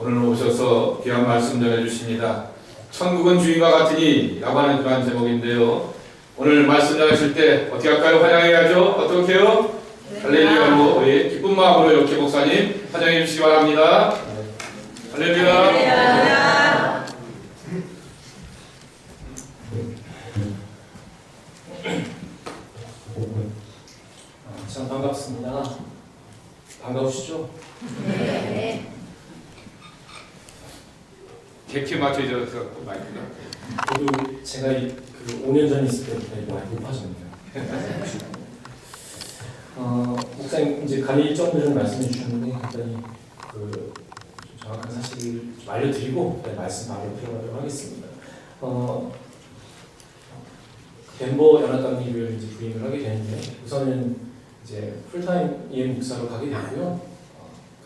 오늘 오셔서 귀한 말씀 전해주십니다. 천국은 주인과 같으니 라고 하는 그런 제목인데요. 오늘 말씀 전하실 때 어떻게 할까요? 환영해야죠. 어떻게 해요? 할렐루야로 우리 기쁜 마음으로 이렇게 목사님 환영해 주시기 바랍니다. 할렐루야. 참 반갑습니다. 반가우시죠? 네. 객기 맞춰져서 마이크가. 저도 제가 그 5년 전에 있을 때부터 이거 많이 높아졌네요. 목사님 이제 가릴 정도는 말씀해 주셨는데 간단히 그 정확한 사실을 좀 알려드리고 말씀 바로 들어가도록 하겠습니다. 덴버 연합당리교회를 이제 부임을 하게 되는데 우선은 이제 풀타임 EM 목사로 가게 되고요.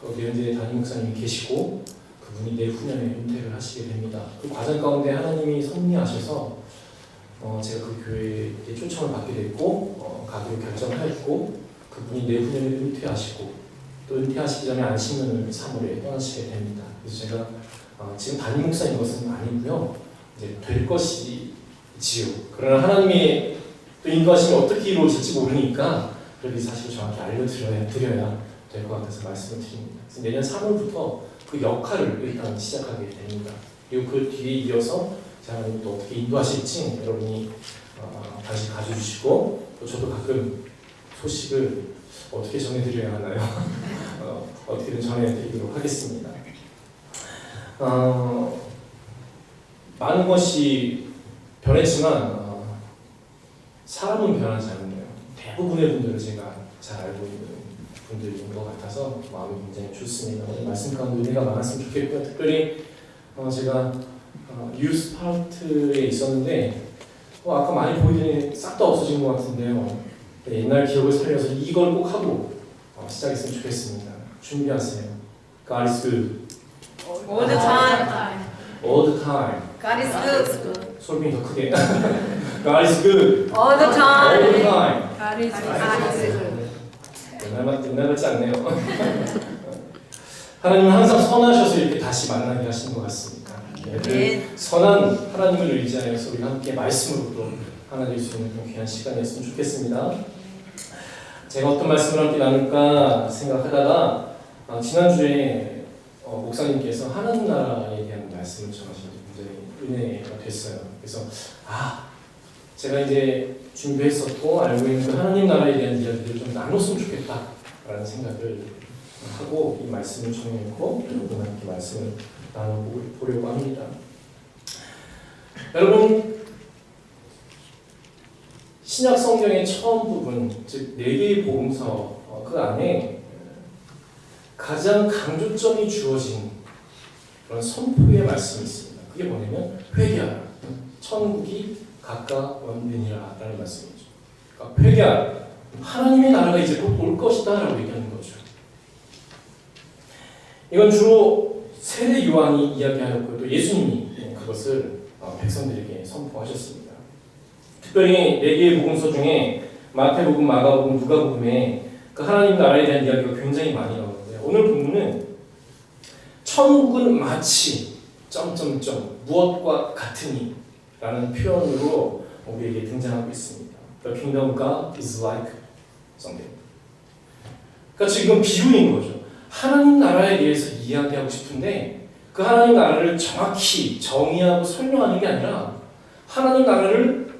거기에 이제 담임 목사님이 계시고 그분이 내후년에 은퇴를 하시게 됩니다. 그 과정 가운데 하나님이 섭리하셔서 제가 그 교회에 초청을 받게 됐고 가기로 결정하였고 그분이 내후년에 은퇴하시고 또 은퇴하시기 전에 안식년을 3월에 떠나시게 됩니다. 그래서 제가 지금 담임 목사인 것은 아니고요. 이제 될 것이지요. 그러나 하나님의 또 인도하심이 어떻게 이루어질지 모르니까 그렇게 사실 정확히 알려드려야 될 것 같아서 말씀을 드립니다. 그래서 내년 3월부터 그 역할을 일단 시작하게 됩니다. 그리고 그 뒤에 이어서 하나님이 또 어떻게 인도하실지 여러분이 다시 가져주시고 또 저도 가끔 소식을 어떻게 전해드려야 하나요? 어떻게든 전해드리도록 하겠습니다. 많은 것이 변했지만 사람은 변하지 않네요. 대부분의 분들을 제가 잘 알고 있는 분들인 것 같아서 마음이 굉장히 좋습니다. 오늘 말씀 가운데 은혜가 많았으면 좋겠고요. 특별히 제가 뉴스 파트에 있었는데 아까 많이 보이더니 싹 다 없어진 것 같은데요. 옛날 기억을 살려서 이걸 꼭 하고 시작했으면 좋겠습니다. 준비하세요. God is good. All the time. All the time. God is good. 소리 더 크게. God is good. All the time. All the time. God is good. 옛날 같지 않네요. 하나님은 항상 선하셔서 이렇게 다시 만나게 하시는 것 같습니다. 선한 하나님을 의지하여서 우리가 함께 말씀으로 또 하나 될 수 있는 그런 귀한 시간이었으면 좋겠습니다. 제가 어떤 말씀을 함께 나눌까 생각하다가 지난주에 목사님께서 하나님 나라에 대한 말씀을 전하시는데 굉장히 은혜가 됐어요. 그래서 제가 이제 준비했었고 알고 있는 그 하나님 나라에 대한 이야기를 좀 나눴으면 좋겠다라는 생각을 하고 이 말씀을 정해놓고 여러분과 함께 말씀을 나눠보려고 합니다. 여러분 신약 성경의 처음 부분, 즉 4개의 복음서 그 안에 가장 강조점이 주어진 그런 선포의 말씀이 있습니다. 그게 뭐냐면 회개하라, 천국이 가까웠느니라 라는 말씀이죠. 그러니까 회개하라, 하나님의 나라가 이제 곧 올 것이다 라고 얘기하는 거죠. 이건 주로 세례 요한이 이야기하였고 또 예수님이 그것을 백성들에게 선포하셨습니다. 특별히 4개의 복음서 중에 마태복음, 마가복음, 누가복음에 그 하나님 나라에 대한 이야기가 굉장히 많이 나오는데 오늘 본문은 천국은 마치 무엇과 같으니 라는 표현으로 우리에게 등장하고 있습니다. The kingdom of God is like something. 그러니까 지금 비유인 거죠. 하나님 나라에 대해서 이야기하고 싶은데 그 하나님 나라를 정확히 정의하고 설명하는 게 아니라 하나님 나라를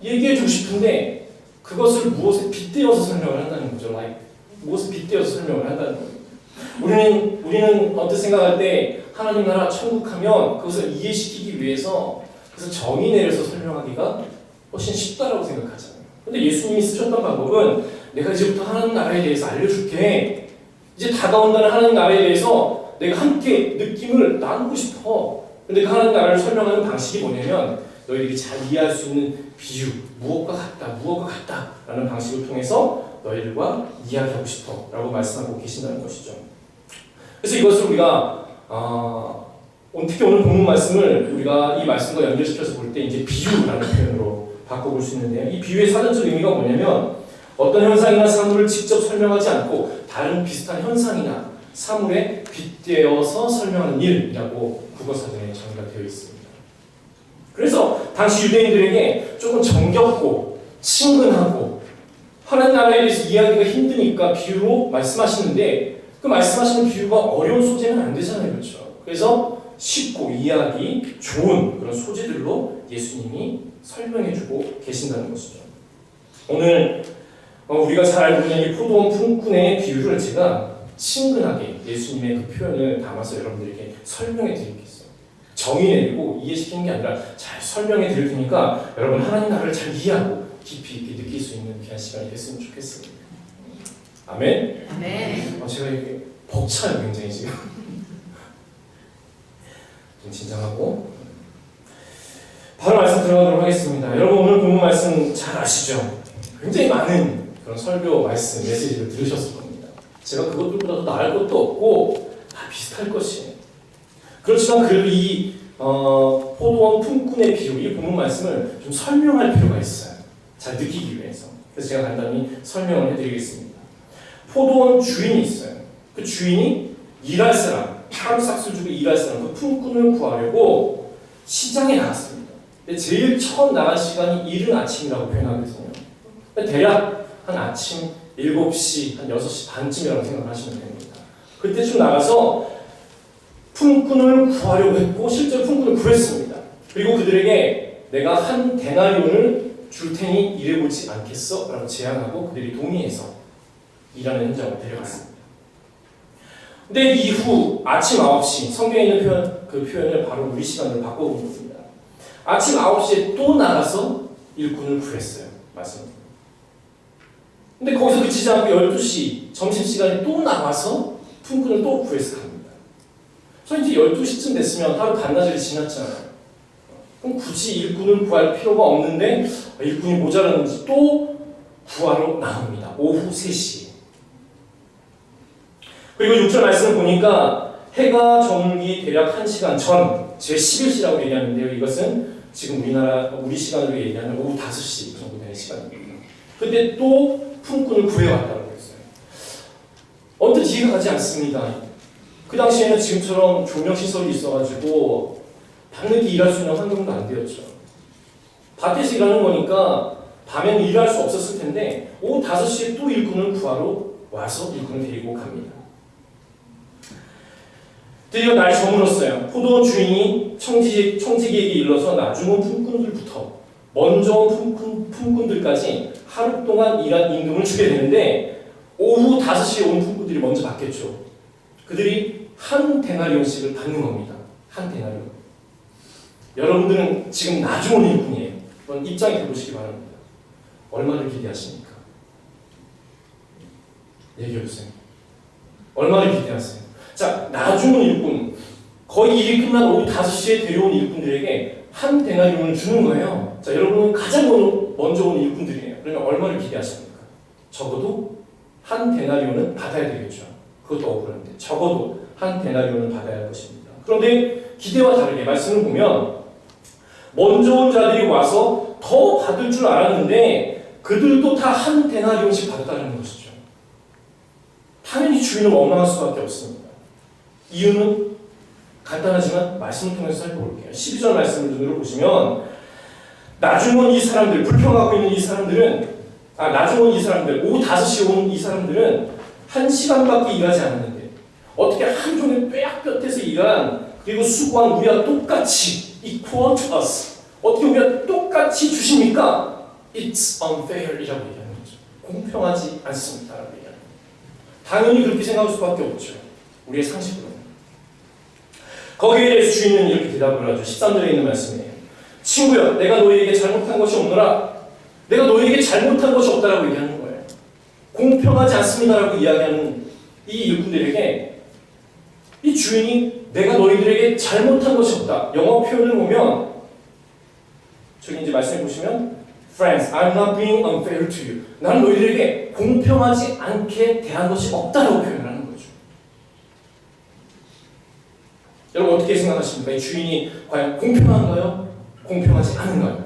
얘기해주고 싶은데 그것을 무엇에 빗대어서 설명을 한다는 거죠. like 무엇에 빗대어서 설명을 한다는 거예요. 우리는 어떻게 생각할 때 하나님 나라 천국하면 그것을 이해시키기 위해서 그래서 정의 내려서 설명하기가 훨씬 쉽다라고 생각하잖아요. 근데 예수님이 쓰셨던 방법은 내가 이제부터 하나님 나라에 대해서 알려줄게. 이제 다가온다는 하나님 나라에 대해서 내가 함께 느낌을 나누고 싶어. 근데 그 하나님 나라를 설명하는 방식이 뭐냐면 너희들이 잘 이해할 수 있는 비유, 무엇과 같다 라는 방식을 통해서 너희들과 이야기하고 싶어 라고 말씀하고 계신다는 것이죠. 그래서 이것을 우리가 특히 오늘 본문 말씀을 우리가 이 말씀과 연결시켜서 볼 때 이제 비유라는 표현으로 바꿔볼 수 있는데요. 이 비유의 사전적 의미가 뭐냐면 어떤 현상이나 사물을 직접 설명하지 않고 다른 비슷한 현상이나 사물에 빗대어서 설명하는 일이라고 국어사전에 정의가 되어 있습니다. 그래서 당시 유대인들에게 조금 정겹고 친근하고 하나님 나라에 대해서 이야기가 힘드니까 비유로 말씀하시는데 그 말씀하시는 비유가 어려운 소재는 안 되잖아요. 그렇죠? 그래서 쉽고 이해하기 좋은 그런 소재들로 예수님이 설명해주고 계신다는 것이죠. 오늘 우리가 잘 알고 있는 이 포도원 품꾼의 비유를 제가 친근하게 예수님의 그 표현을 담아서 여러분들에게 설명해 드리겠어요. 정의 내리고 이해시키는 게 아니라 잘 설명해 드릴 테니까 여러분 하나님 나라를 잘 이해하고 깊이 있게 느낄 수 있는 귀한 시간이 됐으면 좋겠습니다. 아멘? 아멘. 제가 이게 벅차요 굉장히 지금. 좀 진정하고 바로 말씀 들어가도록 하겠습니다. 여러분 오늘 본문 말씀 잘 아시죠? 굉장히 많은 그런 설교 말씀 메시지를 들으셨을 겁니다. 제가 그것들보다도 나을 것도 없고 다 비슷할 것이에요. 그렇지만 그래도 이 포도원 품꾼의 비유, 이 본문 말씀을 좀 설명할 필요가 있어요. 잘 느끼기 위해서. 그래서 제가 간단히 설명을 해드리겠습니다. 포도원 주인이 있어요. 그 주인이 일할 사람, 하루 삭슬 주고 일할 사람, 그 품꾼을 구하려고 시장에 나갔습니다. 근데 제일 처음 나간 시간이 이른 아침이라고 표현하거든요. 대략 한 아침 7시, 한 6시 반쯤이라고 생각하시면 됩니다. 그때쯤 나가서 품꾼을 구하려고 했고 실제로 품꾼을 구했습니다. 그리고 그들에게 내가 한 데나리온을 줄 테니 일해보지 않겠어? 라고 제안하고 그들이 동의해서 일하는 현장을 데려갔습니다. 근데 이후 아침 9시, 성경에 있는 그 표현을 바로 우리 시간으로 바꿔본 겁니다. 아침 9시에 또 나가서 일꾼을 구했어요. 맞습니다. 근데 거기서 그치지 않고 12시, 점심시간에 또 나와서 품꾼을 또 구해서 갑니다. 저 이제 12시쯤 됐으면 하루 반나절이 지났잖아요. 그럼 굳이 일꾼을 구할 필요가 없는데 일꾼이 모자랐는지 또 구하러 나옵니다. 오후 3시. 그리고 6절 말씀을 보니까 해가 저물기 대략 1시간 전, 제11시라고 얘기하는데요. 이것은 지금 우리 시간으로 얘기하는 오후 5시 정도 되는 시간입니다. 근데 또 품꾼을 구해왔다고 했어요. 언뜻 이해가 가지 않습니다. 그 당시에는 지금처럼 조명시설이 있어가지고 밤늦게 일할 수 있는 환경도 안 되었죠. 밭에서 일하는 거니까 밤에는 일할 수 없었을 텐데 오후 5시에 또 일꾼을 구하러 와서 일꾼을 데리고 갑니다. 드디어 날이 저물었어요. 포도원 주인이 청지기에게 일러서 나중 온 품꾼들부터 먼저 온 품꾼들까지 하루 동안 일한 임금을 주게 되는데 오후 5시에 온 품꾼들이 먼저 받겠죠. 그들이 한 데나리온씩을 받는 겁니다. 한 데나리온. 여러분들은 지금 나중 온 일꾼이에요. 한번 입장이 해보시기 바랍니다. 얼마를 기대하십니까? 얘기해보세요. 얼마를 기대하세요? 자, 나중 온 일꾼, 거의 일이 끝난 오후 5시에 데려온 일꾼들에게 한 데나리온을 주는 거예요. 자, 여러분은 가장 먼저 온 일꾼들이에요. 그러면 얼마를 기대하십니까? 적어도 한 데나리온은 받아야 되겠죠. 그것도 억울한데 적어도 한 데나리온을 받아야 할 것입니다. 그런데 기대와 다르게 말씀을 보면 먼저 온 자들이 와서 더 받을 줄 알았는데 그들도 다 한 데나리온씩 받았다는 것이죠. 당연히 주인을 원망할 수밖에 없습니다. 이유는 간단하지만 말씀을 통해서 살펴볼게요. 12절 말씀을 눈으로 보시면 나중 온 이 사람들, 불평하고 있는 이 사람들은 나중 온 이 사람들, 오후 5시에 온 이 사람들은 1시간밖에 일하지 않았는데 어떻게 하루 종일 뼈약볕에서 일한 그리고 수고한 우리와 똑같이 equal to us 어떻게 우리가 똑같이 주십니까? It's unfair 이라고 얘기하는 거죠. 공평하지 않습니다 라고 얘기하는 거죠. 당연히 그렇게 생각할 수밖에 없죠. 우리의 상식으로는. 거기에 대해서 주인은 이렇게 대답을 하죠. 13절에 있는 말씀이에요. 친구야, 내가 너희에게 잘못한 것이 없노라. 내가 너희에게 잘못한 것이 없다라고 얘기하는 거예요. 공평하지 않습니다라고 이야기하는 이 일꾼들에게 이 주인이 내가 너희들에게 잘못한 것이 없다. 영어 표현을 보면 저기 이제 말씀해 보시면 Friends, I'm not being unfair to you. 나는 너희들에게 공평하지 않게 대한 것이 없다라고 표현을 하는 거죠. 여러분 어떻게 생각하십니까? 이 주인이 과연 공평한가요? 공평하지 않은가요?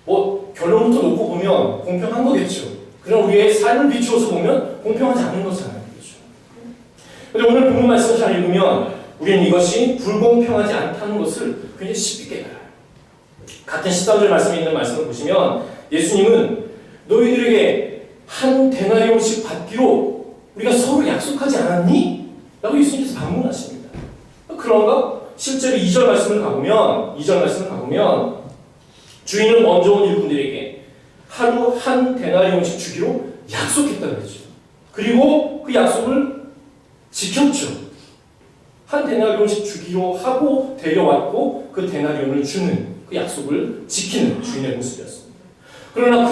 뭐 결론부터 놓고 보면 공평한 거겠죠. 그럼 우리의 삶을 비추어서 보면 공평하지 않은 거잖아요. 그렇죠? 근데 오늘 본문 말씀을 잘 읽으면 우리는 이것이 불공평하지 않다는 것을 굉장히 쉽게 깨달아요. 같은 13절 말씀에 있는 말씀을 보시면 예수님은 너희들에게 한 데나리온씩 받기로 우리가 서로 약속하지 않았니? 라고 예수님께서 반문하십니다. 그런가? 실제로 2절 말씀을 가보면 주인은 먼저 온 일꾼들에게 하루 한 데나리온씩 주기로 약속했다고 했죠. 그리고 그 약속을 지켰죠. 한 데나리온씩 주기로 하고 데려왔고 그 데나리온을 주는 그 약속을 지키는 주인의 모습이었습니다. 그러나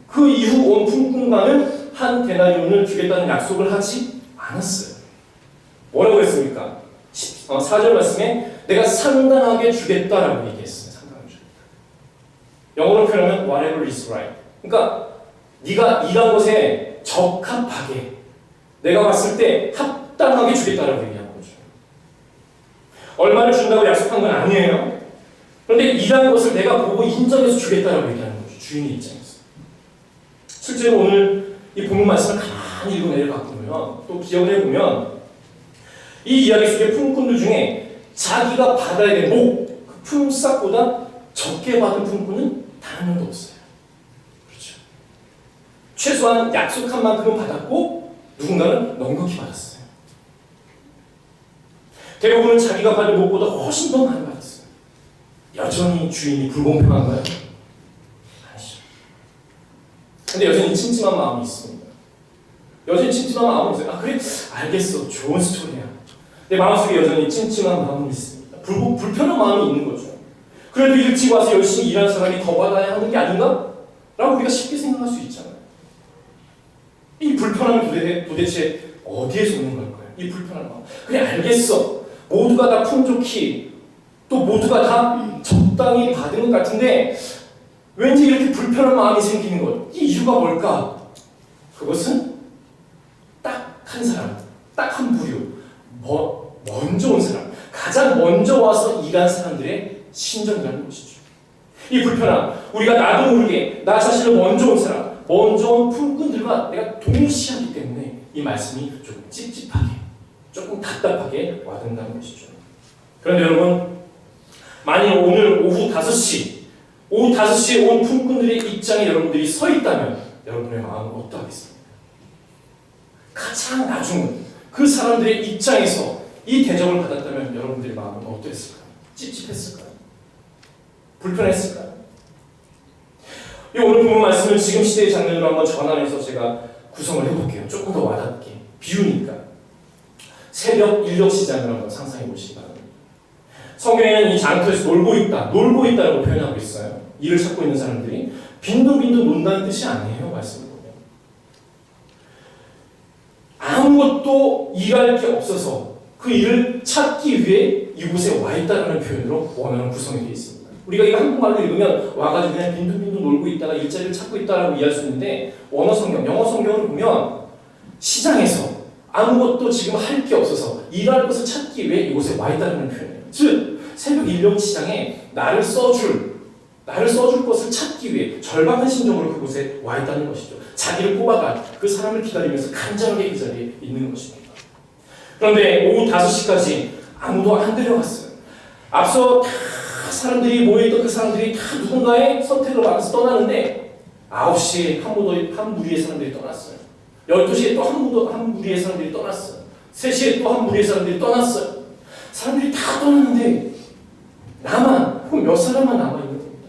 그 이후 온 품꾼과는 한 데나리온을 주겠다는 약속을 하지 않았어요. 뭐라고 했습니까? 4절 말씀에 내가 상당하게 주겠다라고 얘기했어요. 상당하게 주겠다. 영어로 표현하면 whatever is right. 그러니까 네가 일한 것에 적합하게 내가 봤을 때 합당하게 주겠다라고 얘기한 거죠. 얼마를 준다고 약속한 건 아니에요. 그런데 일한 것을 내가 보고 인정해서 주겠다라고 얘기하는 거죠. 주인의 입장에서. 실제로 오늘 이 본문 말씀을 가만히 읽어 내려가 보면 또 기억을 해보면 이 이야기 속의 품꾼들 중에 자기가 받아야 될 그 품삯보다 적게 받은 품꾼은 단 한 명도 없어요. 그렇죠. 최소한 약속한 만큼은 받았고 누군가는 넉넉히 받았어요. 대부분은 자기가 받을 몫보다 훨씬 더 많이 받았어요. 여전히 주인이 불공평한가요? 아니죠. 근데 여전히 찜찜한 마음이 있습니다. 여전히 찜찜한 마음이 있어요. 그래, 알겠어. 좋은 스토리야. 내 마음속에 여전히 찜찜한 마음이 있습니다. 불편한 마음이 있는 거죠. 그래도 일찍 와서 열심히 일하는 사람이 더 받아야 하는 게 아닌가? 라고 우리가 쉽게 생각할 수 있잖아요. 이 불편함은 도대체 어디에서 오는 걸까요? 이 불편한 마음. 그래, 알겠어. 모두가 다 풍족히 또 모두가 다 적당히 받은 것 같은데 왠지 이렇게 불편한 마음이 생기는 것. 이 이유가 뭘까? 그것은 딱 한 사람, 딱 한 부류. 먼저 온 사람, 가장 먼저 와서 일한 사람들의 신정이라는 것이죠. 이 불편함, 우리가 나도 모르게 나 자신을 먼저 온 사람, 먼저 온 품꾼들과 내가 동일시하기 때문에 이 말씀이 조금 찝찝하게, 조금 답답하게 와닿는다는 것이죠. 그런데 여러분, 만일 오늘 오후 5시에 온 품꾼들의 입장에 여러분들이 서 있다면 여러분의 마음은 어떠하겠습니까? 가장 나중은 그 사람들의 입장에서 이 대접을 받았다면 여러분들의 마음은 어땠을까요? 찝찝했을까요? 불편했을까요? 이 오늘 본문 말씀을 지금 시대의 장면으로 한번 전환해서 제가 구성을 해볼게요. 조금 더 와닿게. 비유니까. 새벽 인력 시장을 한번 상상해 보시기 바랍니다. 성경에는 이 장터에서 놀고 있다라고 표현하고 있어요. 일을 찾고 있는 사람들이 빈둥빈둥 논다는 뜻이 아니에요. 말씀을 보면. 아무것도 일할 게 없어서 그 일을 찾기 위해 이곳에 와 있다는 표현으로 원어는 구성이 되어 있습니다. 우리가 이거 한국말로 읽으면 와가지고 그냥 빈둥빈둥 놀고 있다가 일자리를 찾고 있다라고 이해할 수 있는데 영어 성경을 보면 시장에서 아무것도 지금 할 게 없어서 일할 것을 찾기 위해 이곳에 와 있다는 표현이에요. 즉 새벽 인력 시장에 나를 써줄 것을 찾기 위해 절박한 심정으로 그곳에 와 있다는 것이죠. 자기를 뽑아갈 그 사람을 기다리면서 간절하게 그 자리에 있는 것입니다. 그런데 오후 5시까지 아무도 안 데려갔어요. 앞서 다 사람들이 모여있던 그 사람들이 다 누군가의 선택을 받아서 떠나는데 9시에 한 무리의 사람들이 떠났어요. 12시에 또 한 무리의 사람들이 떠났어요. 3시에 또 한 무리의 사람들이 떠났어요. 사람들이 다 떠났는데 몇 사람만 남아있는 겁니다.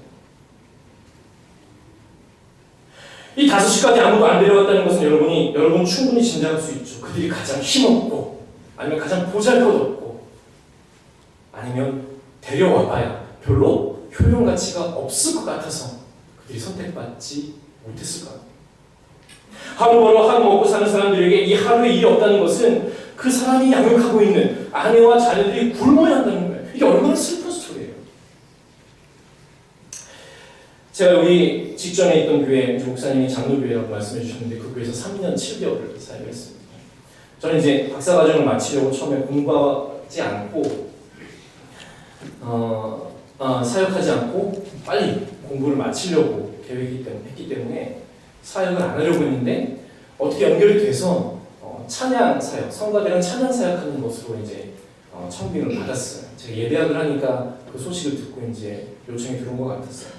이 5시까지 아무도 안 데려갔다는 것은 여러분 충분히 짐작할 수 있죠. 그들이 가장 힘없고 아니면 가장 보잘것없고 아니면 데려와봐야 별로 효용 가치가 없을 것 같아서 그들이 선택받지 못했을 것 같아요. 하루 벌어 하루 먹고 사는 사람들에게 이 하루에 일이 없다는 것은 그 사람이 양육하고 있는 아내와 자녀들이 굶어야 한다는 거예요. 이게 얼마나 슬픈 스토리예요. 제가 여기 직전에 있던 교회 목사님이 장로교회라고 말씀해 주셨는데 그 교회에서 3년 7개월을 사역했습니다. 저는 이제 박사과정을 마치려고 처음에 공부하지 않고 사역하지 않고 빨리 공부를 마치려고 했기 때문에 사역을 안 하려고 했는데 어떻게 연결이 돼서 찬양 사역, 성가대는 찬양 사역하는 것으로 이제 청빙을 받았어요. 제가 예배학을 하니까 그 소식을 듣고 이제 요청이 들어온 것 같았어요.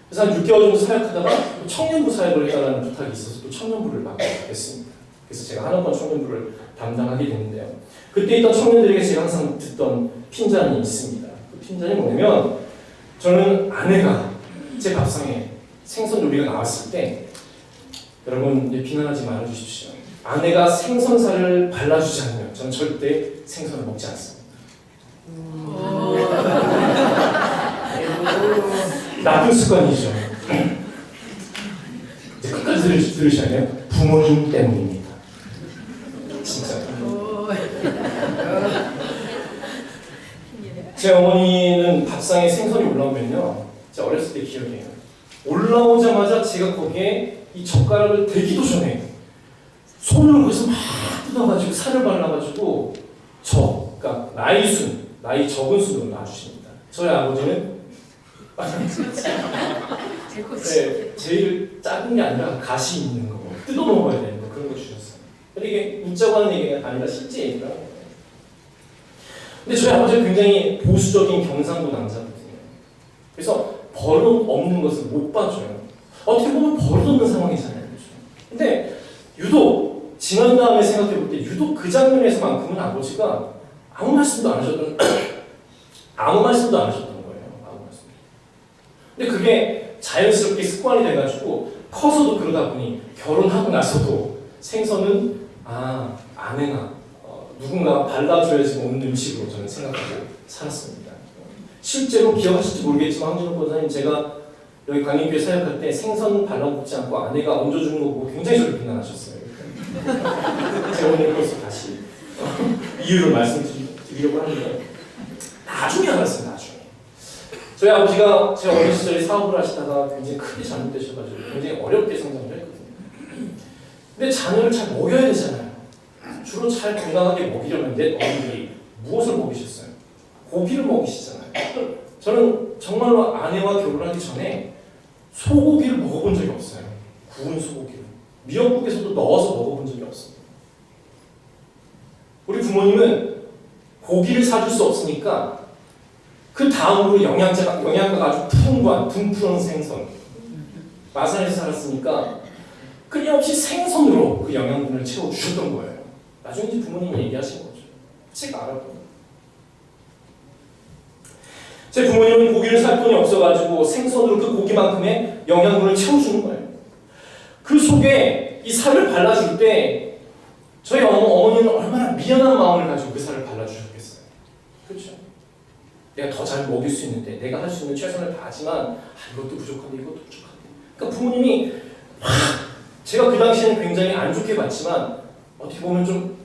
그래서 한 6개월 정도 사역하다가 또 청년부 사역을 해달라는 부탁이 있어서 또 청년부를 맡게 됐습니다. 그래서 제가 한옥권 청년부를 담당하게 됐는데요. 그때 있던 청년들에게 제가 항상 듣던 핀잔이 있습니다. 그 핀잔이 뭐냐면 저는 아내가 제 밥상에 생선 요리가 나왔을 때 여러분 이제 비난하지 말아주십시오. 아내가 생선살을 발라주지 않으면 저는 절대 생선을 먹지 않습니다. 나쁜 습관이죠. 이제 끝까지 들으셔야 돼요. 부모님 때문입니다. 진짜. 제 어머니는 밥상에 생선이 올라오면요, 제가 어렸을 때 기억해요. 올라오자마자 제가 거기에 이 젓가락을 대기도 전에 손을 거기서 막 뜯어가지고 살을 발라가지고 그러니까 나이 적은 순으로 놔주십니다. 저희 아버지는 네, 제일 작은 게 아니라 가시 있는 거, 뜯어 먹어야 되는 거 그런 거 주셨어요. 근데 이게 웃자고 하는 얘기가 아니라 실제 얘기라는 거예요. 근데 저희 아버지는 굉장히 보수적인 경상도 남자거든요. 그래서 버릇 없는 것을 못 봐줘요. 어떻게 보면 버릇 없는 상황이잖아요. 그렇죠? 근데 유독 지난 다음에 생각해 볼 때 유독 그 장면에서만큼은 아버지가 아무 말씀도 안 하셨던 거예요. 아무 말씀도. 근데 그게 자연스럽게 습관이 돼가지고 커서도 그러다 보니 결혼하고 나서도 생선은 아내가 누군가 발라줘야지 먹는 음식으로 저는 생각하고 살았습니다. 실제로 기억하실지 모르겠지만 황진욱 권사님 제가 여기 강인교회 사역할 때 생선 발라먹지 않고 아내가 얹어주는 거 보고 굉장히 저를 비난하셨어요. 제가 오늘 그것을 다시 이유를 말씀드리려고 하는데 나중에 알았어요. 나중에. 저희 아버지가 제 어린 시절에 사업을 하시다가 굉장히 크게 잘못되셔가지고 굉장히 어렵게 성장을 했거든요. 근데 자녀를 잘 먹여야 되잖아요. 주로 잘 건강하게 먹이려면 내 어머니들이 무엇을 먹이셨어요? 고기를 먹이시잖아요. 저는 정말로 아내와 결혼하기 전에 소고기를 먹어본 적이 없어요. 구운 소고기를. 미역국에서도 넣어서 먹어본 적이 없습니다. 우리 부모님은 고기를 사줄 수 없으니까 그 다음으로 영양가가 아주 풍부한 둥푸른 생선. 마산에서 살았으니까 끊임없이 생선으로 그 영양분을 채워주셨던 거예요. 나중에 이제 부모님이 얘기하신 거죠. 제가 알았거든요. 제 부모님은 고기를 살 돈이 없어가지고 생선으로 그 고기만큼의 영양분을 채워주는 거예요. 그 속에 이 살을 발라줄 때 저희 어머니는 얼마나 미안한 마음을 가지고 그 살을 발라주셨겠어요. 그렇죠? 내가 더 잘 먹일 수 있는데 내가 할 수 있는 최선을 다하지만 이것도 부족한데 이것도 부족한데 그러니까 부모님이 제가 그 당시에는 굉장히 안 좋게 봤지만 어떻게 보면 좀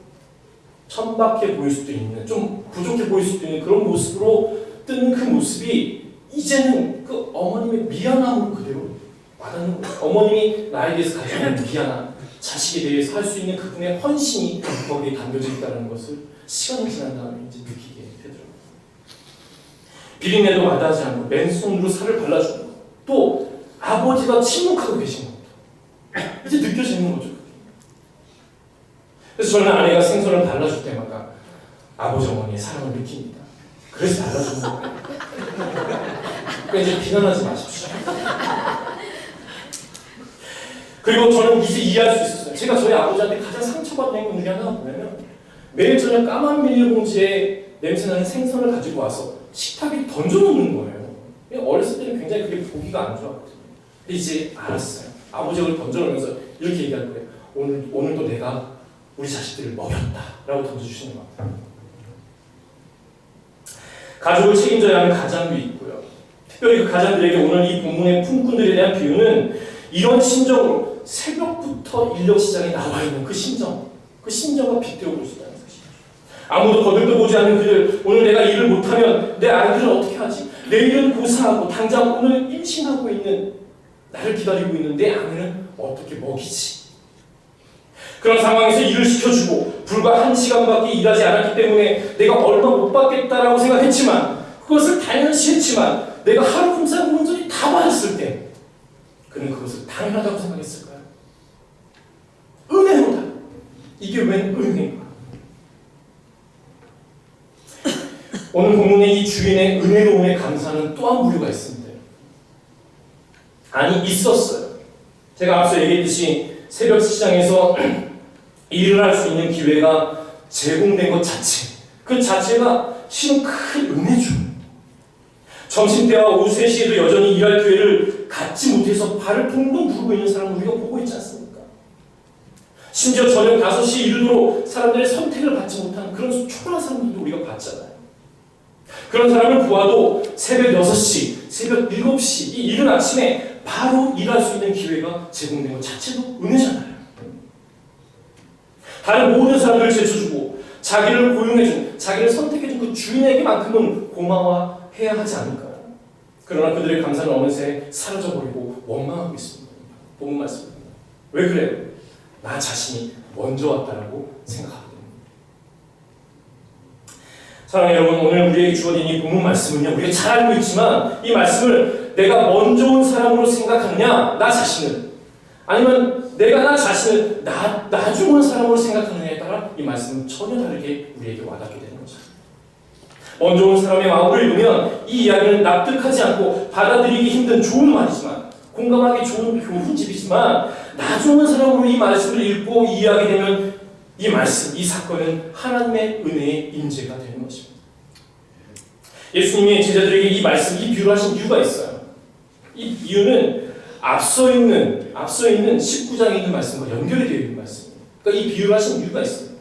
천박해 보일 수도 있는 좀 부족해 보일 수도 있는 그런 모습으로 뜨는 그 모습이 이제는 그 어머님의 미안함으로 그대로 와닿는 거예요. 어머님이 나에 대해서 가지고 있는 미안함 자식에 대해서 할 수 있는 그분의 헌신이 거기에 담겨져 있다는 것을 시간이 지난 다음에 이제 느끼게 되더라고요. 비린내도 마다하지 않고 맨손으로 살을 발라주는 것. 또 아버지가 침묵하고 계신 것도 이제 느껴지는 거죠. 그래서 저는 아내가 생선을 발라줄 때마다 아버지 어머니의 사랑을 느낍니다. 그래서 발라주는 거예요. 그러니까 이제 비난하지 마십시오. 그리고 저는 이제 이해할 수 있었어요. 제가 저희 아버지한테 가장 상처받는 행동 중에 하나가 뭐냐면 매일 저녁 까만 비닐봉지에 냄새나는 생선을 가지고 와서 식탁에 던져놓는 거예요. 어렸을 때는 굉장히 그게 보기가 안 좋았거든요. 근데 이제 알았어요. 아버지가 그걸 던져놓으면서 이렇게 얘기할 거예요. 오늘도 내가 우리 자식들을 먹였다 라고 던져주시는 것 같아요. 가족을 책임져야 하는 가장도 있고요. 특별히 그 가장들에게 오늘 이 본문의 품꾼들에 대한 비유는 이런 심정으로 새벽부터 인력 시장에 나와 있는 그 심정과 빗대어 볼 수 있다는 것이죠. 아무도 거들떠 보지 않는 그들, 오늘 내가 일을 못하면 내 아이들은 어떻게 하지? 내일은 고사하고 당장 오늘 임신하고 있는 나를 기다리고 있는 내 아내는 어떻게 먹이지? 그런 상황에서 일을 시켜주고 불과 1시간밖에 일하지 않았기 때문에 내가 얼마 못 받겠다라고 생각했지만 그것을 당연시 했지만 내가 하루 품삯 온전히 다 받았을 때 그는 그것을 당연하다고 생각했을까요? 은혜로다. 이게 웬 은혜인가? 오늘 본문의 이 주인의 은혜로움에 감사하는 또 한 부류가 있습니다. 아니, 있었어요. 제가 앞서 얘기했듯이 새벽 시장에서 일을 할 수 있는 기회가 제공된 것 자체, 그 자체가 실은 큰 은혜죠. 점심때와 오후 3시에도 여전히 일할 기회를 갖지 못해서 발을 동동 구르고 있는 사람을 우리가 보고 있지 않습니까? 심지어 저녁 5시 이르도록 사람들의 선택을 받지 못한 그런 초라한 사람들도 우리가 봤잖아요. 그런 사람을 보아도 새벽 6시, 새벽 7시, 이 이른 아침에 바로 일할 수 있는 기회가 제공된 것 자체도 은혜잖아요. 다른 모든 사람들을 제쳐주고 자기를 고용해준, 자기를 선택해준 그 주인에게만큼은 고마워해야 하지 않을까요? 그러나 그들의 감사는 어느새 사라져버리고 원망하고 있습니다. 본문 말씀입니다. 왜 그래요? 나 자신이 먼저 왔다라고 생각하거든요. 사랑하는 여러분, 오늘 우리에게 주어진 이 본문 말씀은요, 우리가 잘 알고 있지만 이 말씀을 내가 먼저 온 사람으로 생각하느냐, 나 자신을, 아니면 내가 나 자신을 나중 온 사람으로 생각하느냐에 따라 이 말씀은 전혀 다르게 우리에게 와닿게 되는 거죠. 먼저 온 사람의 마음을 읽으면 이 이야기는 납득하지 않고 받아들이기 힘든 좋은 말이지만, 공감하기 좋은 교훈집이지만, 나중 온 사람으로 이 말씀을 읽고 이해하게 되면 이 말씀, 이 사건은 하나님의 은혜의 임재가 되는 것입니다. 예수님이 제자들에게 이 말씀, 이 비유를 하신 이유가 있어요. 이 이유는 앞서 있는 19장에 있는 말씀과 연결이 되어 있는 말씀입니다. 그러니까 이 비유를 하신 이유가 있습니다.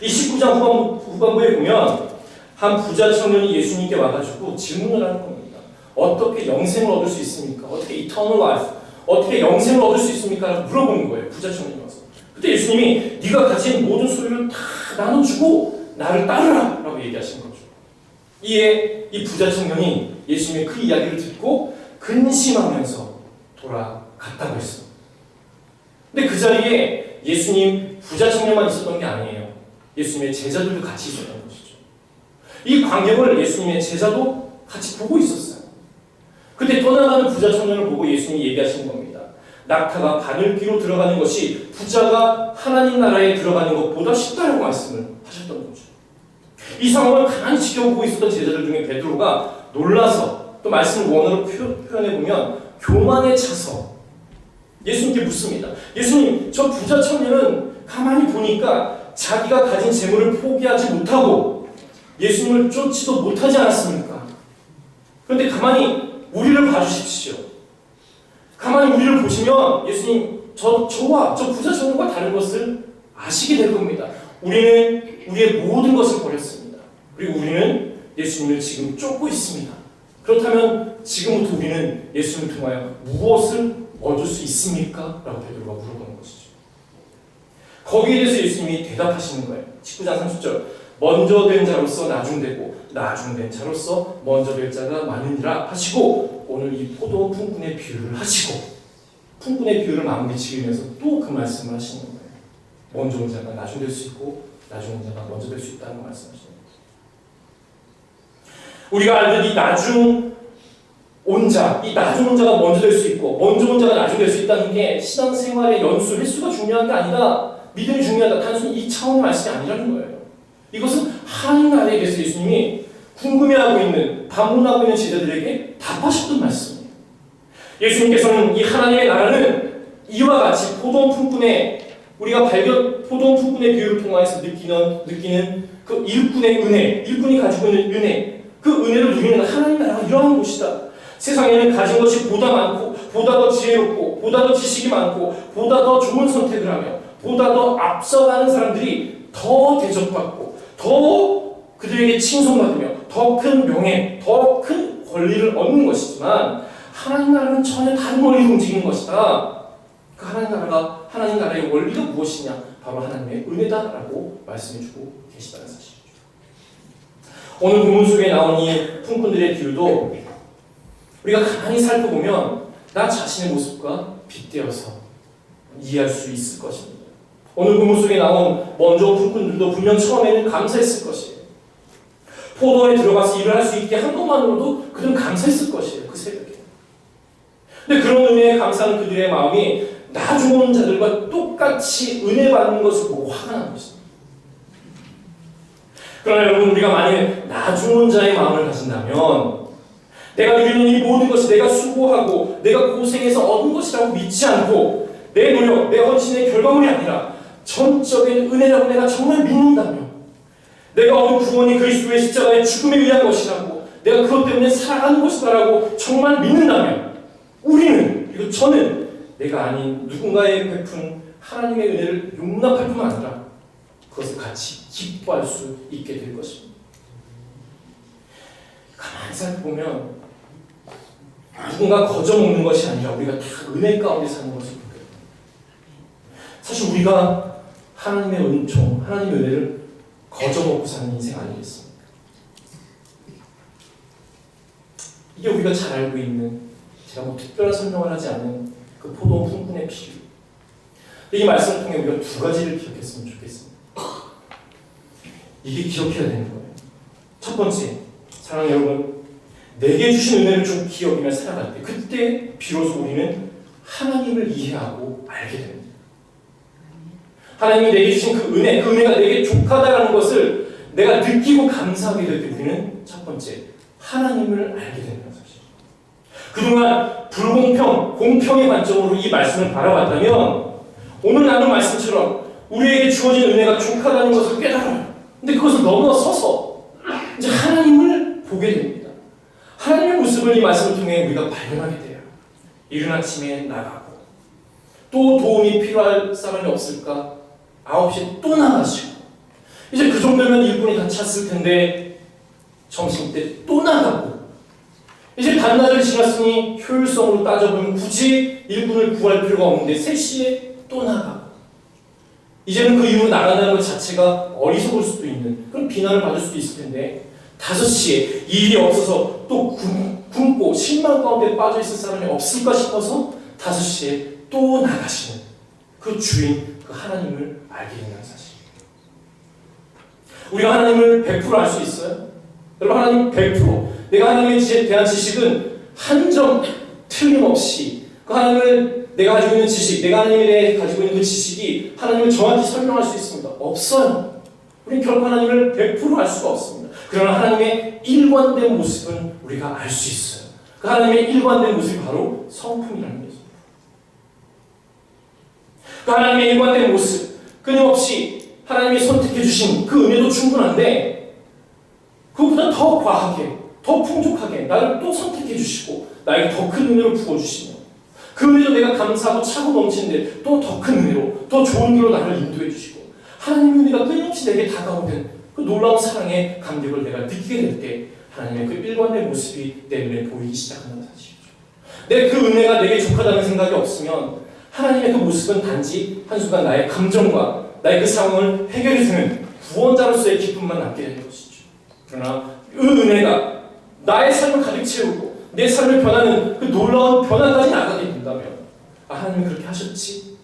이 19장 후반부에 보면 한 부자 청년이 예수님께 와가지고 질문을 하는 겁니다. 어떻게 영생을 얻을 수 있습니까? 어떻게 eternal life, 어떻게 영생을 얻을 수 있습니까? 라고 물어보는 거예요. 부자 청년이 와서. 그때 예수님이 네가 가진 모든 소유를 다 나눠주고 나를 따르라 라고 얘기하신 거죠. 이에 이 부자 청년이 예수님의 그 이야기를 듣고 근심하면서 돌아갔다고 했습니다. 근데 그 자리에 예수님 부자 청년만 있었던 게 아니에요. 예수님의 제자들도 같이 있었던 것이죠. 이 광경을 예수님의 제자도 같이 보고 있었어요. 근데 떠나가는 부자 청년을 보고 예수님이 얘기하시는 겁니다. 낙타가 바늘귀로 들어가는 것이 부자가 하나님 나라에 들어가는 것보다 쉽다라고 말씀을 하셨던 거죠. 이 상황을 가만히 지켜보고 있었던 제자들 중에 베드로가 놀라서, 또 말씀을 원어로 표현해보면 교만에 차서 예수님께 묻습니다. 예수님, 저 부자 청년은 가만히 보니까 자기가 가진 재물을 포기하지 못하고 예수님을 쫓지도 못하지 않았습니까? 그런데 가만히 우리를 봐주십시오. 가만히 우리를 보시면 예수님, 저와 저 부자 청년과 다른 것을 아시게 될 겁니다. 우리는 우리의 모든 것을 버렸습니다. 그리고 우리는 예수님을 지금 쫓고 있습니다. 그렇다면 지금부터 우리는 예수님을 통하여 무엇을 얻을 수 있습니까? 라고 베드로가 물어보는 것이죠. 거기에 대해서 예수님이 대답하시는 거예요. 19장 30절. 먼저 된 자로서 나중되고 나중된 자로서 먼저 될 자가 많으니라 하시고, 오늘 이 포도 품꾼의 비유를 하시고 품꾼의 비유를 마무리 지으면서 또 그 말씀을 하시는 거예요. 먼저 온 자가 나중 될 수 있고 나중 온 자가 먼저 될 수 있다는 말씀하시는 거예요. 우리가 알듯 이 나중 온 자, 이 나중 온 자가 먼저 될 수 있고 먼저 온 자가 나중 될 수 있다는 게 신앙생활의 연수, 횟수가 중요한 게 아니라 믿음이 중요하다. 단순히 이 차원의 말씀이 아니라는 거예요. 이것은 하나님 나라에 대해서 예수님이 궁금해하고 있는, 반문하고 있는 제자들에게 답하셨던 말씀이에요. 예수님께서는 이 하나님의 나라는 이와 같이 포도원 품꾼의, 우리가 포도원 품꾼의 비유를 통해서 느끼는 그 일꾼의 은혜, 일꾼이 가지고 있는 은혜, 그 은혜를 누리는 하나님 나라가 이러한 곳이다. 세상에는 가진 것이 보다 많고, 보다 더 지혜롭고, 보다 더 지식이 많고, 보다 더 좋은 선택을 하며, 보다 더 앞서가는 사람들이 더 대접받고, 더 그들에게 칭송받으며, 더 큰 명예, 더 큰 권리를 얻는 것이지만, 하나님 나라는 전혀 다른 원리로 움직이는 것이다. 그 하나님 나라의 원리가 무엇이냐? 바로 하나님의 은혜다라고 말씀해주고 계시다는 사실이죠. 오늘 본문 속에 나온 이 품꾼들의 비유도 우리가 가만히 살펴보면 나 자신의 모습과 빗대어서 이해할 수 있을 것입니다. 오늘 본문 속에 나온 먼저 온 품꾼들도 분명 처음에는 감사했을 것이에요. 포도원에 들어가서 일을 할 수 있게 한 것만으로도 그들은 감사했을 것이에요. 그 새벽에. 근데 그런 의미에 감사하는 그들의 마음이 나 좋은 자들과 똑같이 은혜 받는 것을 보고 화가 나는 것입니다. 그러나 여러분, 우리가 만일 나 좋은 자의 마음을 가진다면 내가 누리는 이 모든 것이 내가 수고하고 내가 고생해서 얻은 것이라고 믿지 않고 내 노력, 내 헌신의 결과물이 아니라 전적인 은혜라고 내가 정말 믿는다면, 내가 얻은 구원이 그리스도의 십자가의 죽음에 의한 것이라고, 내가 그것 때문에 살아가는 것이다라고 정말 믿는다면, 우리는, 그리고 저는 내가 아닌 누군가에 베푼 하나님의 은혜를 용납할 뿐만 아니라 그것을 같이 기뻐할 수 있게 될 것입니다. 가만히 살펴보면 누군가 거저먹는 것이 아니라 우리가 다 은혜 가운데 사는 것을 보게 됩니다. 사실 우리가 하나님의 은총, 하나님의 은혜를 거저먹고 사는 인생 아니겠습니까? 이게 우리가 잘 알고 있는, 제가 뭐 특별한 설명을 하지 않는 그 포도 흥분의 비유. 이 말씀을 통해 우리가 두 가지를 기억했으면 좋겠습니다. 이게 기억해야 되는 거예요. 첫 번째, 사랑하는 여러분, 내게 주신 은혜를 좀 기억하며 살아갈 때, 그때 비로소 우리는 하나님을 이해하고 알게 됩니다. 하나님이 내게 주신 그 은혜, 그 은혜가 내게 족하다라는 것을 내가 느끼고 감사하게 될 때 우리는 첫 번째, 하나님을 알게 된다는 사실. 그동안 불공평, 공평의 관점으로 이 말씀을 바라봤다면 오늘 나눈 말씀처럼 우리에게 주어진 은혜가 족하다는 것을 깨달아요. 근데 그것을 넘어서서 이제 하나님을 보게 됩니다. 하나님의 모습을 이 말씀을 통해 우리가 발견하게 돼요. 이른 아침에 나가고 또 도움이 필요할 사람이 없을까? 9시에 또 나가시고 이제 그 정도면 일꾼이 다 찼을 텐데 점심때 또 나가고 이제 반나절이 지났으니 효율성으로 따져보면 굳이 일꾼을 구할 필요가 없는데 3시에 또 나가고 이제는 그 이후로 나간다는 것 자체가 어리석을 수도 있는 그런 비난을 받을 수도 있을 텐데 5시에 일이 없어서 또 굶고 실망 가운데 빠져있을 사람이 없을까 싶어서 5시에 또 나가시는 그 주인, 그 하나님을 알게 된다는 사실. 우리가 하나님을 100% 알 수 있어요? 여러분, 하나님 100%. 내가 하나님에 대한 지식은 한 점 틀림없이 그 하나님을 내가 가지고 있는 지식, 내가 하나님에 대해 가지고 있는 그 지식이 하나님을 정확히 설명할 수 있습니다. 없어요. 우리는 결코 하나님을 100% 알 수가 없습니다. 그러나 하나님의 일관된 모습은 우리가 알 수 있어요. 그 하나님의 일관된 모습이 바로 성품이라는 거죠. 그 하나님의 일관된 모습, 끊임없이 하나님이 선택해 주신 그 은혜도 충분한데 그것보다 더 과하게, 더 풍족하게 나를 또 선택해 주시고 나에게 더 큰 은혜를 부어주시며 그 은혜도 내가 감사하고 차고 넘치는데 또 더 큰 은혜로, 더 좋은 길로 나를 인도해 주시고 하나님의 은혜가 끊임없이 내게 다가오는 그 놀라운 사랑의 감격을 내가 느끼게 될 때 하나님의 그 일관된 모습이 내 눈에 보이기 시작한다는 사실이죠. 내 그 은혜가 내게 족하다는 생각이 없으면 하나님의 그 모습은 단지 한순간 나의 감정과 나의 그 상황을 해결해주는 구원자로서의 기쁨만 남게 되는 것이죠. 그러나 그 은혜가 나의 삶을 가득 채우고 내 삶을 변하는 그 놀라운 변화까지 나가게 된다면 하나님이 그렇게 하셨지?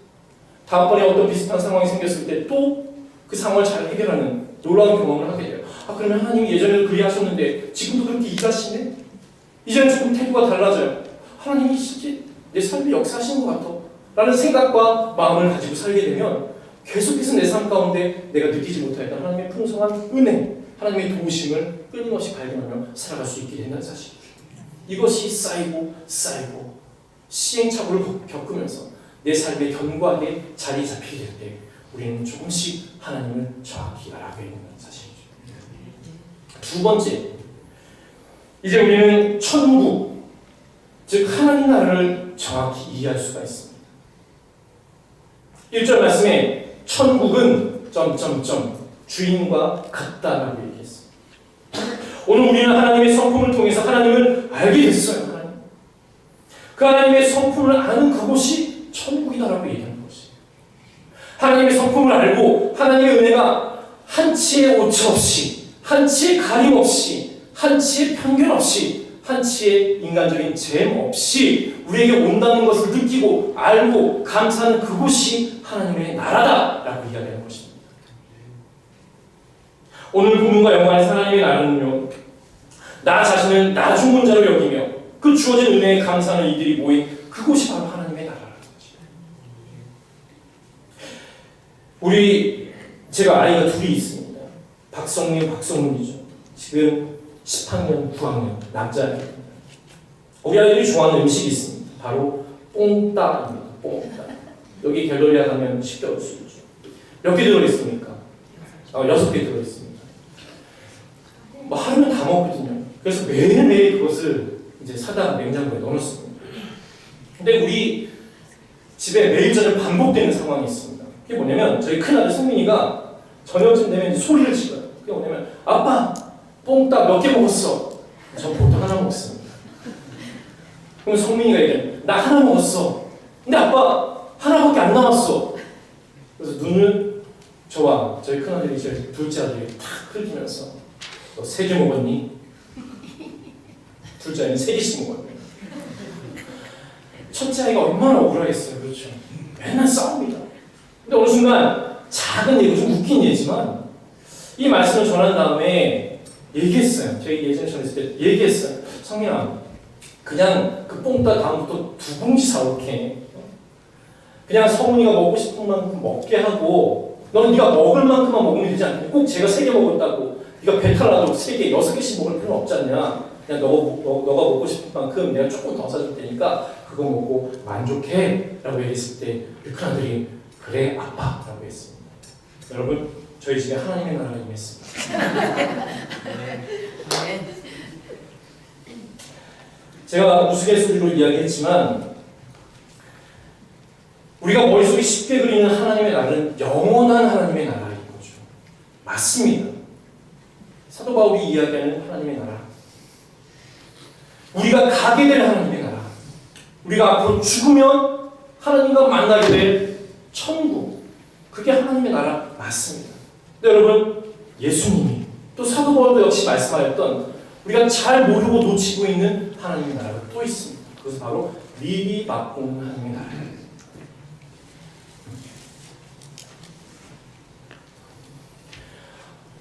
다음번에 어떤 비슷한 상황이 생겼을 때 또 그 상황을 잘 해결하는 놀라운 경험을 하게 돼요. 그러면 하나님이 예전에도 그리 하셨는데 지금도 그렇게 일하시네? 이제는 조금 태도가 달라져요. 하나님이 진짜 내 삶에 역사하시는 것 같아 라는 생각과 마음을 가지고 살게 되면 계속해서 내 삶 가운데 내가 느끼지 못했던 하나님의 풍성한 은혜, 하나님의 도우심을 끊임없이 발견하며 살아갈 수 있게 된다는 사실이죠. 이것이 쌓이고 시행착오를 겪으면서 내 삶에 견고하게 자리 잡히게 될 때 우리는 조금씩 하나님을 정확히 알아가게 된다는 사실이죠. 두 번째, 이제 우리는 천국, 즉 하나님 나라를 정확히 이해할 수가 있습니다. 1절 말씀에 천국은 주인과 같다라고 얘기했습니다. 오늘 우리는 하나님의 성품을 통해서 하나님을 알게 됐어요. 그 하나님의 성품을 아는 그곳이 천국이다라고 얘기하는 것이에요. 하나님의 성품을 알고 하나님의 은혜가 한치의 오차 없이, 한치의 가림 없이, 한치의 편견 없이, 한치의 인간적인 잼 없이 우리에게 온다는 것을 느끼고 알고 감사하는 그곳이 하나님의 나라다라고 이야기하는 것입니다. 오늘 부분과 연관해서 하나님의 나라는요, 나 자신을 나 죽은 자로 여기며 그 주어진 은혜에 감사하는 이들이 모인 그곳이 바로 하나님의 나라라는 것입니다. 제가 아이가 둘이 있습니다. 박성민, 박성문이죠. 지금 10학년, 9학년 남자입니다. 우리 아이들이 좋아하는 음식이 있습니다. 바로 뽕따입니다. 뽕따. 여기 갤러리아 가면 쉽게 올 수 있죠. 몇 개 들어있습니까? 6개 들어있습니다. 뭐 하루면 다 먹거든요. 그래서 매일매일 그것을 이제 사다 냉장고에 넣어놓습니다. 근데 우리 집에 매일 저녁 반복되는 상황이 있습니다. 그게 뭐냐면 저희 큰아들 성민이가 저녁쯤 되면 이제 소리를 질러요. 그게 뭐냐면 아빠 뽕따 몇 개 먹었어? 저 보통 하나 먹습니다. 그럼 성민이가 얘기해 나 하나 먹었어. 근데 아빠 하나밖에 안 남았어. 그래서 눈을 저와 저희 큰아들이 제 둘째 아들이 탁 흘리면서 너 3개 먹었니? 둘째 아이는 3개씩 먹었네. 첫째 아이가 얼마나 억울하겠어요. 그렇죠? 맨날 싸웁니다. 근데 어느 순간 작은 예고 좀 웃긴 예지만 이 말씀을 전한 다음에 얘기했어요. 저희 예전에 전했을 때 얘기했어요. 성민아 그냥 그 뽕따 다음부터 2봉지 사올게. 그냥 성훈이가 먹고 싶은 만큼 먹게 하고 너는 네가 먹을 만큼만 먹으면 되지 않냐. 꼭 제가 3개 먹었다고 네가 배탈 나도 3개, 6개씩 먹을 필요는 없지 않냐. 그냥 너가 먹고 싶은 만큼 내가 조금 더 사줄 테니까 그거 먹고 만족해 라고 얘기했을 때 우리 큰아들이 그래 아빠 라고 했습니다. 여러분 저희 집에 하나님의 나라가 임했습니다. 제가 우스갯소리로 이야기했지만 우리가 머릿속에 쉽게 그리는 하나님의 나라는 영원한 하나님의 나라인 거죠. 맞습니다. 사도 바울이 이야기하는 하나님의 나라, 우리가 가게 될 하나님의 나라, 우리가 앞으로 죽으면 하나님과 만나게 될 천국, 그게 하나님의 나라 맞습니다. 근데 여러분 예수님이 또 사도 바울도 역시 말씀하였던 우리가 잘 모르고 놓치고 있는 하나님의 나라가 또 있습니다. 그것은 바로 미리 맛보는 하나님의 나라예요.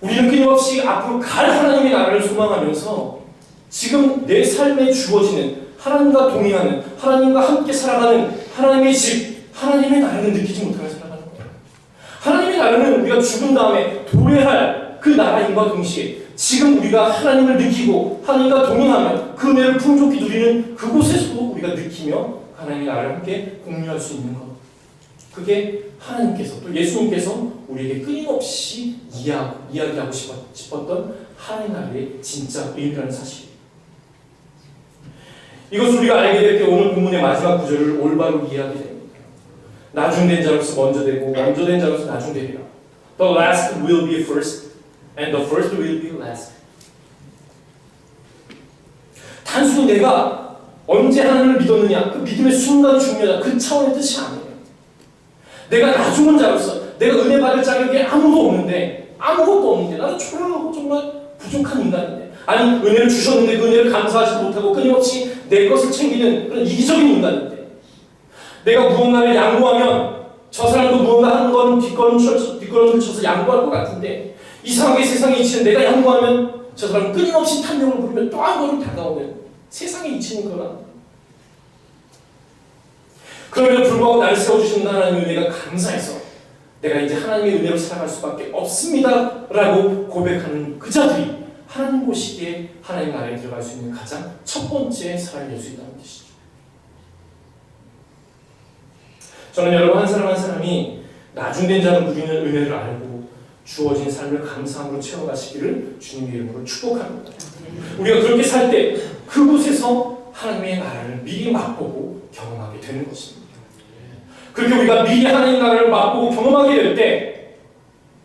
우리는 끊임없이 앞으로 갈 하나님의 나라를 소망하면서 지금 내 삶에 주어지는 하나님과 동행하는, 하나님과 함께 살아가는 하나님의 집, 하나님의 나라를 느끼지 못하며 살아가는 거예요. 하나님의 나라는 우리가 죽은 다음에 도래할 그 나라임과 동시에 지금 우리가 하나님을 느끼고 하나님과 동행하며 그 은혜를 풍족히 누리는 그곳에서도 우리가 느끼며 하나님의 나라를 함께 공유할 수 있는 것, 그게 하나님께서 또 예수님께서 우리에게 끊임없이 이야기하고 싶었던 하나님의 나라의 진짜 의미라는 사실이에요. 이것을 우리가 알게 될 때 오늘 본문의 마지막 구절을 올바로 이해하게 됩니다. 나중된 자로서 먼저 되고 먼저 된 자로서 나중되리라. The last will be first and the first will be last. 단순히 내가 언제 하나님을 믿었느냐, 그 믿음의 순간이 중요하다, 그 차원의 뜻이 아니에요. 내가 나중은 자로서 내가 은혜 받을 자격이 아무도 없는데, 아무것도 없는데, 나는 초라하고 정말 부족한 인간인데, 아니 은혜를 주셨는데 그 은혜를 감사하지 못하고 끊임없이 내 것을 챙기는 그런 이기적인 인간인데, 내가 무언가를 양보하면 저 사람도 무언가 하는 거는 뒷걸음질 쳐서 양보할 것 같은데, 이상하게 세상에 이치는 내가 양보하면 저 사람은 끊임없이 탐욕을 부리며 또 한 걸음 다가오는 세상에 이치는 거라. 그럼에도 불구하고 나를 세워주시는 하나님의 은혜가 감사해서 내가 이제 하나님의 은혜로 살아갈 수밖에 없습니다 라고 고백하는 그 자들이 하나님 보시기에 하나님 나라에 들어갈 수 있는 가장 첫 번째 사람이 될 수 있다는 뜻이죠. 저는 여러분 한 사람 한 사람이 나중된 자로 누리는 은혜를 알고 주어진 삶을 감사함으로 채워가시기를 주님의 이름으로 축복합니다. 우리가 그렇게 살 때 그곳에서 하나님의 나라를 미리 맛보고 경험하게 되는 것입니다. 그렇게 우리가 미리 하나님의 나라를 맛보고 경험하게 될 때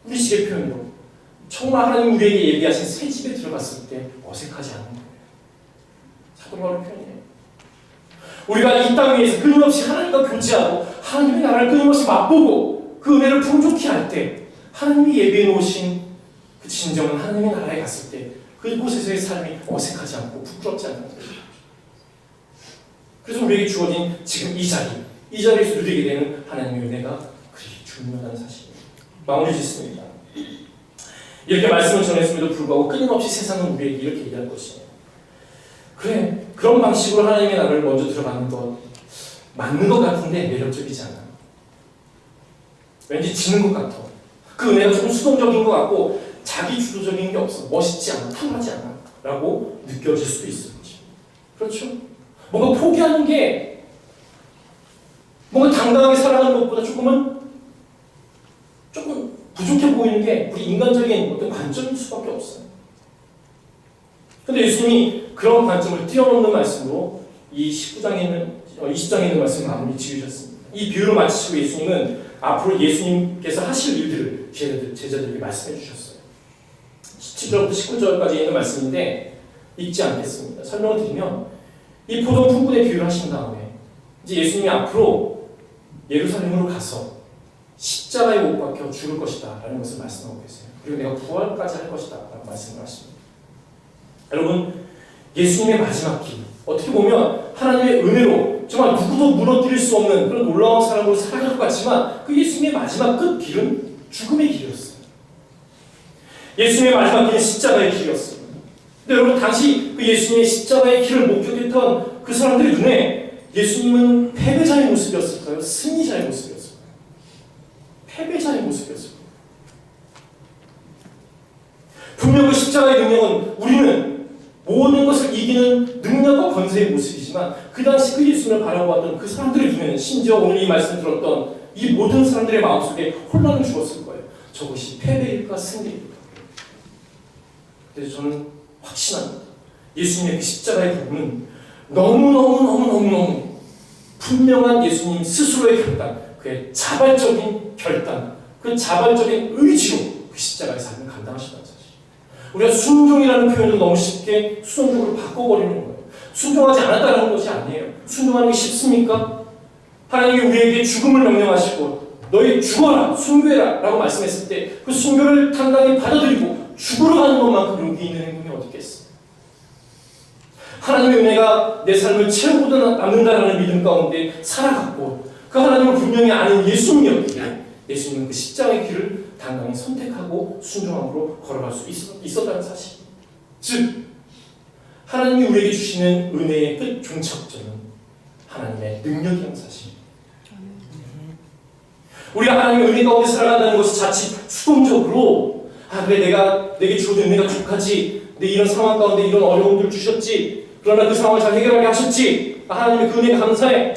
우리식의 표현으로 정말 하나님 우리에게 예비하신 새 집에 들어갔을 때 어색하지 않은 거예요. 사도 바울의 표현이에요. 우리가 이 땅 위에서 끊임없이 하나님과 교제하고 하나님의 나라를 끊임없이 맛보고 그 은혜를 풍족히 할 때 하나님이 예비해 놓으신 그 진정한 하나님의 나라에 갔을 때 그곳에서의 삶이 어색하지 않고 부끄럽지 않는 거예요. 그래서 우리에게 주어진 지금 이 자리에서 누리게 되는 하나님의 은혜가 그리 중요하다는 사실입니다. 마무리 짓습니다. 이렇게 말씀을 전했음에도 불구하고 끊임없이 세상은 우리에게 이렇게 얘기할 것이에요. 그래, 그런 방식으로 하나님의 나라를 먼저 들어가는 것 맞는 것 같은데 매력적이지 않아. 왠지 지는 것 같아. 그 은혜가 조금 수동적인 것 같고 자기 주도적인 게 없어. 멋있지 않아. 쿨하지 않아. 라고 느껴질 수도 있을 거지. 그렇죠? 뭔가 포기하는 게 뭔가 당당하게 살아가는 것보다 조금 부족해 보이는 게 우리 인간적인 어떤 관점일 수밖에 없어요. 근데 예수님이 그런 관점을 뛰어넘는 말씀으로 이 20장에 있는 말씀을 마무리 지으셨습니다. 이 비유를 마치시고 예수님은 앞으로 예수님께서 하실 일들을 제자들에게 말씀해 주셨어요. 17절부터 19절까지 있는 말씀인데 읽지 않겠습니다. 설명을 드리면 이 포도 품꾼의 비유를 하신 다음에 이제 예수님이 앞으로 예루살렘으로 가서 십자가에 못 박혀 죽을 것이다 라는 것을 말씀하고 계세요. 그리고 내가 부활까지 할 것이다 라고 말씀을 하십니다. 여러분, 예수님의 마지막 길, 어떻게 보면 하나님의 은혜로 정말 누구도 무너뜨릴 수 없는 그런 놀라운 사람으로 살아갈 것 같지만 그 예수님의 마지막 끝 길은 죽음의 길이었어요. 예수님의 마지막 길은 십자가의 길이었어요. 근데 여러분, 당시 그 예수님의 십자가의 길을 목격했던 그 사람들의 눈에 예수님은 패배자의 모습이었을까요? 승리자의 모습이었을까요? 패배자의 모습이었을까요? 분명 그 십자가의 능력은 우리는 모든 것을 이기는 능력과 권세의 모습이지만 그 당시 그 예수님을 바라보았던 그 사람들의 눈에는 심지어 오늘 이 말씀 들었던 이 모든 사람들의 마음속에 혼란을 주었을 거예요. 저것이 패배일까 승리일까? 그래서 저는 확신합니다. 예수님의 그 십자가의 부분은 너무너무 분명한 예수님 스스로의 결단, 그의 자발적인 결단, 그 자발적인 의지로 그 십자가의 삶을 감당하신다는 사실. 우리가 순종이라는 표현을 너무 쉽게 수동적으로 바꿔버리는 거예요. 순종하지 않았다는 것이 아니에요. 순종하는 게 쉽습니까? 하나님이 우리에게 죽음을 명령하시고 너희 죽어라, 순교해라 라고 말씀했을 때 그 순교를 당당히 받아들이고 죽으러 가는 것만큼 용기 있는 행동이 어디 있겠어요? 하나님의 은혜가 내 삶을 채우고도 남는다는 믿음 가운데 살아갔고 그 하나님을 분명히 아는 예수님이었기에 예수님은 그 십자가의 길을 당당히 선택하고 순종함으로 걸어갈 수 있었다는 사실. 즉 하나님이 우리에게 주시는 은혜의 끝 종착점은 하나님의 능력이라는 사실. 우리가 하나님의 은혜 가운데 살아간다는 것이 자칫 수동적으로 그래 내게 주어진 은혜가 족하지, 내 이런 상황 가운데 이런 어려움들을 주셨지, 그러나 그 상황을 잘 해결하게 하셨지, 하나님의 그 은혜 감사해,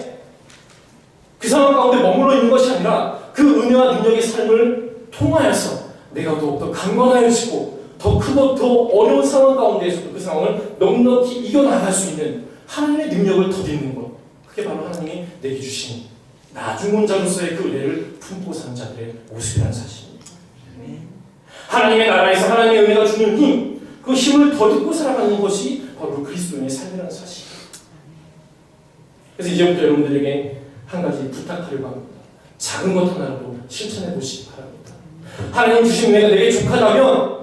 그 상황 가운데 머물러 있는 것이 아니라 그 은혜와 능력의 삶을 통하여서 내가 더욱더 강건하여지고 더 크고 더 어려운 상황 가운데에서도 그 상황을 넉넉히 이겨나갈 수 있는 하나님의 능력을 더듬는 것, 그게 바로 하나님이 내게 주신 나중은 자로서의 그 은혜를 품고 사는 자들의 모습이라는 사실입니다. 하나님의 나라에서 하나님의 은혜가 주는 힘, 그 힘을 더듬고 살아가는 것이 바로 그리스도인의 삶이라는 사실입니다. 그래서 이제부터 여러분들에게 한 가지 부탁하려고 합니다. 작은 것 하나라도 실천해 보시기 바랍니다. 하나님 주신 은혜가 내게 족하다면,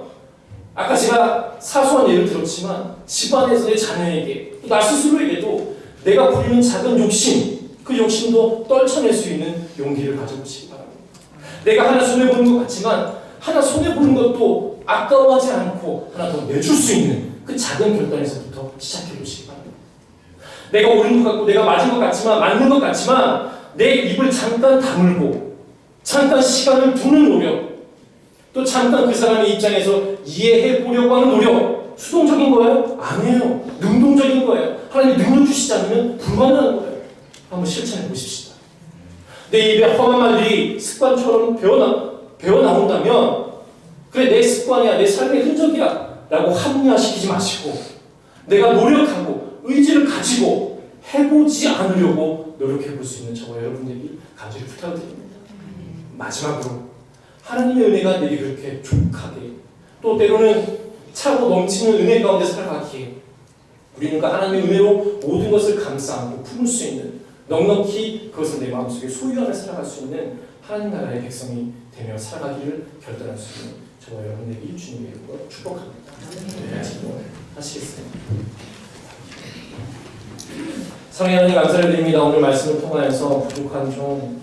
아까 제가 사소한 예를 들었지만 집안에서 내 자녀에게, 나 스스로에게도 내가 부리는 작은 욕심, 그 욕심도 떨쳐낼 수 있는 용기를 가져보시기 바랍니다. 내가 하나 손해보는 것 같지만 하나 손해보는 것도 아까워하지 않고 하나 더 내줄 수 있는 그 작은 결단에서부터 시작해 보시기 바랍니다. 내가 옳은 것 같고 내가 맞은 것 같지만, 맞는 것 같지만 내 입을 잠깐 다물고 잠깐 시간을 두는 노력, 또 잠깐 그 사람의 입장에서 이해해 보려고 하는 노력, 수동적인 거예요? 아니에요. 능동적인 거예요. 하나님이 능력 주시지 않으면 불가능한 거예요. 한번 실천해 보십시다. 내 입에 험한 말들이 습관처럼 배어 나온다면 그래 내 습관이야, 내 삶의 흔적이야 라고 합리화시키지 마시고 내가 노력하고 의지를 가지고 해보지 않으려고 노력해 볼 수 있는 저와 여러분들이 간절히 부탁드립니다. 마지막으로 하나님의 은혜가 내게 그렇게 족하게, 또 때로는 차고 넘치는 은혜 가운데 살아가기에 우리는 그 하나님의 은혜로 모든 것을 감싸 안고 품을 수 있는, 넉넉히 그것을 내 마음속에 소유하며 살아갈 수 있는 하나님 나라의 백성이 되며 살아가기를 결단할 수 있는 저와 여러분에게 주님의 이름으로 축복합니다. 하시겠어요? 사랑하는 하나님 감사를 드립니다. 오늘 말씀을 통하여서 부족한 좀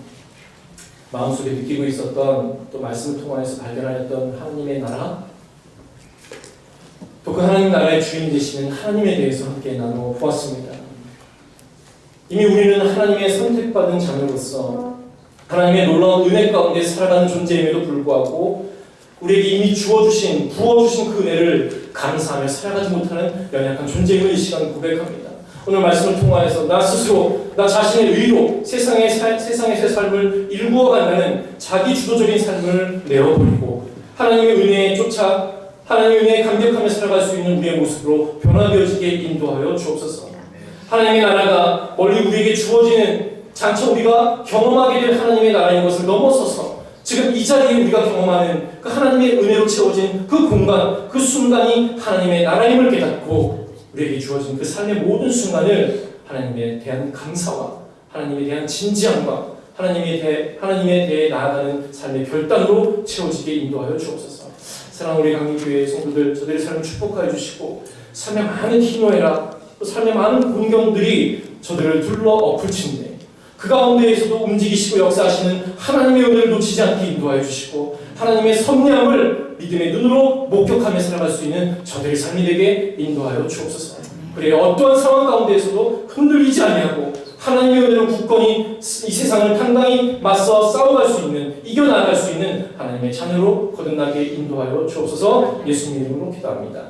마음속에 느끼고 있었던, 또 말씀을 통하여서 발견하였던 하나님의 나라, 또 그 하나님 나라의 주인 되시는 하나님에 대해서 함께 나누어 보았습니다. 이미 우리는 하나님의 선택받은 자녀로서 하나님의 놀라운 은혜 가운데 살아가는 존재임에도 불구하고 우리에게 이미 주어주신, 부어주신 그 은혜를 감사하며 살아가지 못하는 연약한 존재임을 이 시간 고백합니다. 오늘 말씀을 통하여서 나 스스로, 나 자신의 의로 세상에서의 삶을 일구어간다는 자기 주도적인 삶을 내어버리고 하나님의 은혜에 쫓아 하나님의 은혜에 감격하며 살아갈 수 있는 우리의 모습으로 변화되어지게 인도하여 주옵소서. 하나님의 나라가 멀리 우리에게 주어지는 장차 우리가 경험하게 될 하나님의 나라인 것을 넘어서서 지금 이 자리에 우리가 경험하는 그 하나님의 은혜로 채워진 그 공간, 그 순간이 하나님의 나라임을 깨닫고 우리에게 주어진 그 삶의 모든 순간을 하나님에 대한 감사와 하나님에 대한 진지함과 하나님에 대해 나아가는 삶의 결단으로 채워지게 인도하여 주옵소서. 사랑하는 우리 강림교회 성도들, 저들의 삶을 축복하여 주시고 삶의 많은 희노애락, 또 삶의 많은 곤경들이 저들을 둘러 엎을친데 그 가운데에서도 움직이시고 역사하시는 하나님의 은혜를 놓치지 않게 인도하여 주시고 하나님의 섭리함을 믿음의 눈으로 목격하며 살아갈 수 있는 저들의 삶이 되게 인도하여 주옵소서. 그래 어떠한 상황 가운데에서도 흔들리지 아니하고 하나님의 은혜로 굳건히 이 세상을 당당히 맞서 싸워갈 수 있는, 이겨나갈 수 있는 하나님의 자녀로 거듭나게 인도하여 주옵소서. 예수님 이름으로 기도합니다.